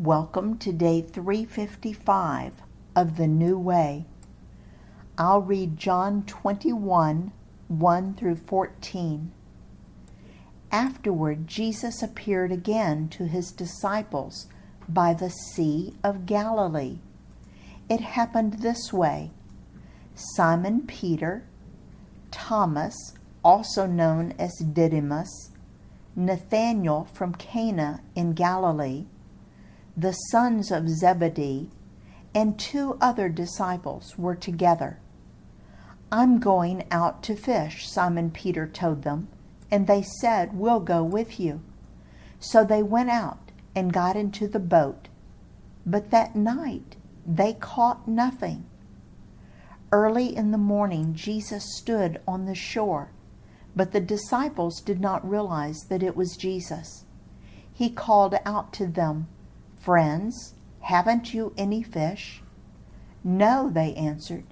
Welcome to day 355 of the New Way. I'll read John 21, 1 through 14. Afterward, Jesus appeared again to his disciples by the Sea of Galilee. It happened this way. Simon Peter, Thomas, also known as Didymus, Nathanael from Cana in Galilee, the sons of Zebedee, and 2 other disciples were together. "I'm going out to fish," Simon Peter told them, and they said, "We'll go with you." So they went out and got into the boat, but that night they caught nothing. Early in the morning, Jesus stood on the shore, but the disciples did not realize that it was Jesus. He called out to them, "Friends, haven't you any fish?" "No," they answered.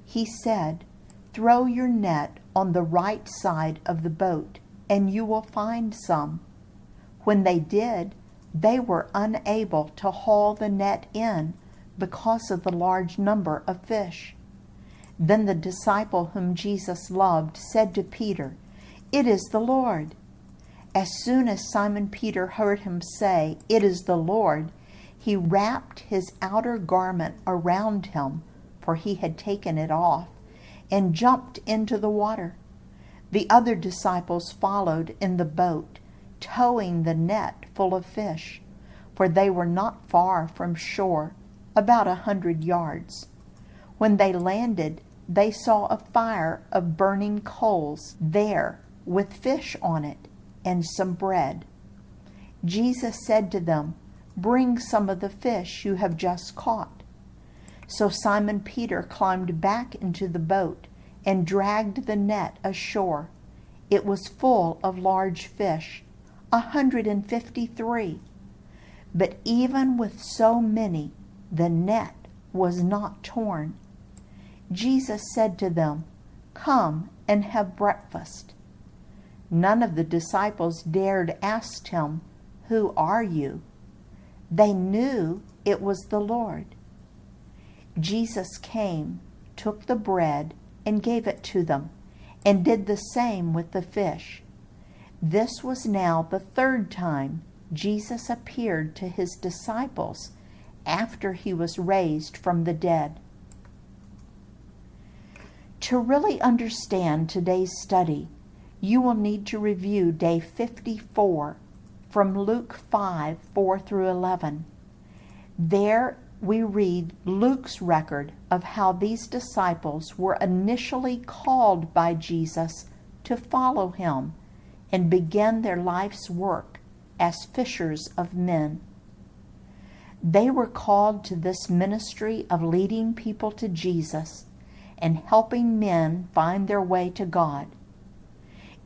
He said, "Throw your net on the right side of the boat, and you will find some." When they did, they were unable to haul the net in because of the large number of fish. Then the disciple whom Jesus loved said to Peter, "It is the Lord." As soon as Simon Peter heard him say, "It is the Lord," he wrapped his outer garment around him, for he had taken it off, and jumped into the water. The other disciples followed in the boat, towing the net full of fish, for they were not far from shore, about 100 yards. When they landed, they saw a fire of burning coals there with fish on it and some bread. Jesus said to them, "Bring some of the fish you have just caught." So Simon Peter climbed back into the boat and dragged the net ashore. It was full of large fish, 153. But even with so many, the net was not torn. Jesus said to them, "Come and have breakfast." None of the disciples dared ask him, "Who are you?" They knew it was the Lord. Jesus came, took the bread, and gave it to them, and did the same with the fish. This was now the 3rd time Jesus appeared to his disciples after he was raised from the dead. To really understand today's study, you will need to review day 54 from Luke 5, 4 through 11. There we read Luke's record of how these disciples were initially called by Jesus to follow him and begin their life's work as fishers of men. They were called to this ministry of leading people to Jesus and helping men find their way to God.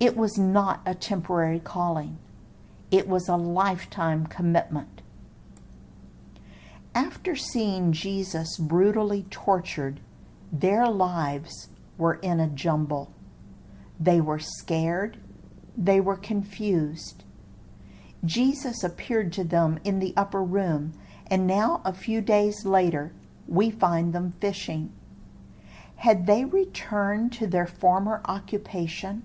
It was not a temporary calling. It was a lifetime commitment. After seeing Jesus brutally tortured, their lives were in a jumble. They were scared. They were confused. Jesus appeared to them in the upper room, and now a few days later, we find them fishing. Had they returned to their former occupation,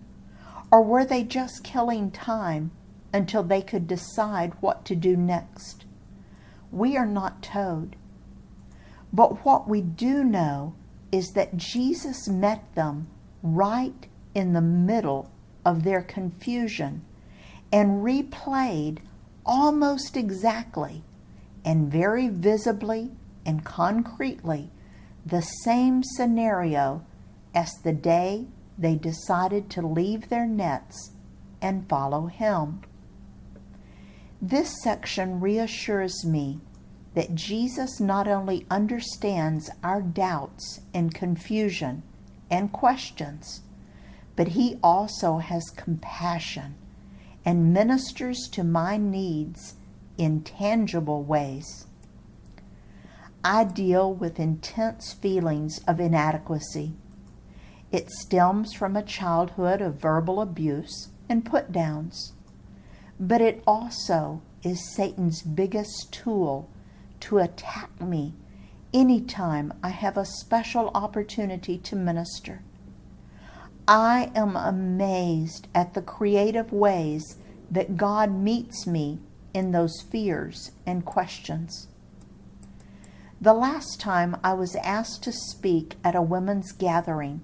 or were they just killing time until they could decide what to do next? We are not told. But what we do know is that Jesus met them right in the middle of their confusion and replayed almost exactly and very visibly and concretely the same scenario as the day they decided to leave their nets and follow him. This section reassures me that Jesus not only understands our doubts and confusion and questions, but he also has compassion and ministers to my needs in tangible ways. I deal with intense feelings of inadequacy. It stems from a childhood of verbal abuse and put-downs, but it also is Satan's biggest tool to attack me anytime I have a special opportunity to minister. I am amazed at the creative ways that God meets me in those fears and questions. The last time I was asked to speak at a women's gathering,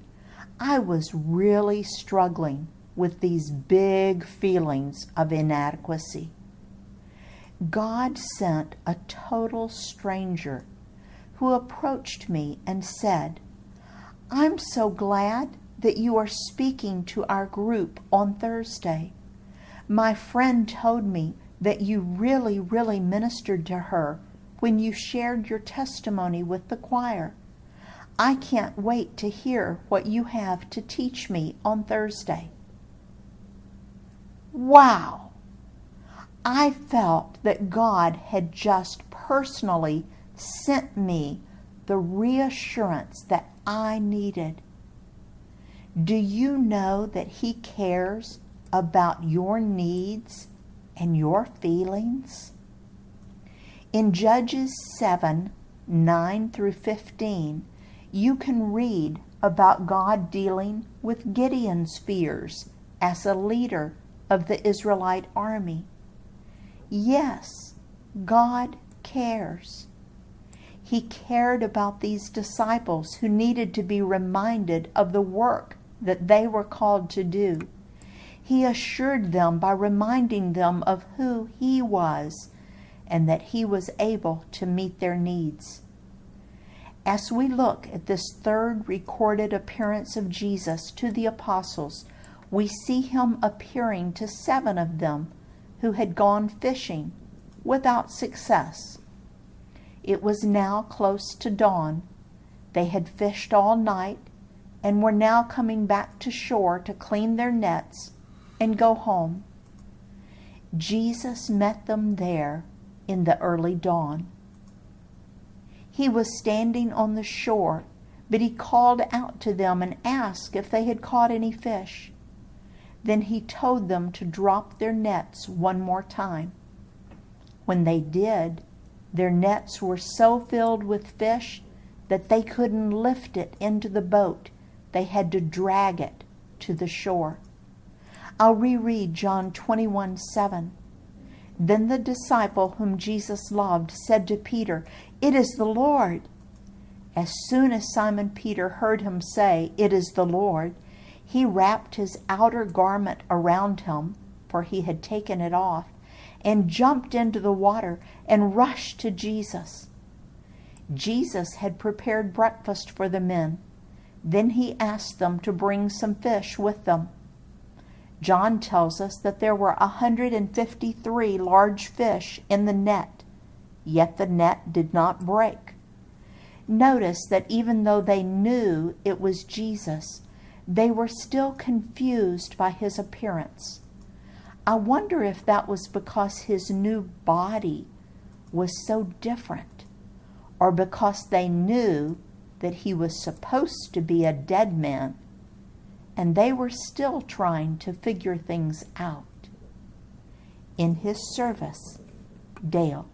I was really struggling with these big feelings of inadequacy. God sent a total stranger who approached me and said, "I'm so glad that you are speaking to our group on Thursday. My friend told me that you really ministered to her when you shared your testimony with the choir. I can't wait to hear what you have to teach me on Thursday." Wow! I felt that God had just personally sent me the reassurance that I needed. Do you know that He cares about your needs and your feelings? In Judges 7:9-15, you can read about God dealing with Gideon's fears as a leader of the Israelite army. Yes, God cares. He cared about these disciples who needed to be reminded of the work that they were called to do. He assured them by reminding them of who He was and that He was able to meet their needs. As we look at this third recorded appearance of Jesus to the apostles, we see Him appearing to 7 of them who had gone fishing without success. It was now close to dawn. They had fished all night and were now coming back to shore to clean their nets and go home. Jesus met them there in the early dawn. He was standing on the shore, but He called out to them and asked if they had caught any fish. Then He told them to drop their nets one more time. When they did, their nets were so filled with fish that they couldn't lift it into the boat. They had to drag it to the shore. I'll reread John 21:7. Then the disciple whom Jesus loved said to Peter, "It is the Lord." As soon as Simon Peter heard him say, "It is the Lord," he wrapped his outer garment around him, for he had taken it off, and jumped into the water and rushed to Jesus. Jesus had prepared breakfast for the men. Then He asked them to bring some fish with them. John tells us that there were 153 large fish in the net, yet the net did not break. Notice that even though they knew it was Jesus, they were still confused by His appearance. I wonder if that was because His new body was so different, or because they knew that He was supposed to be a dead man, and they were still trying to figure things out. In His service, Dale.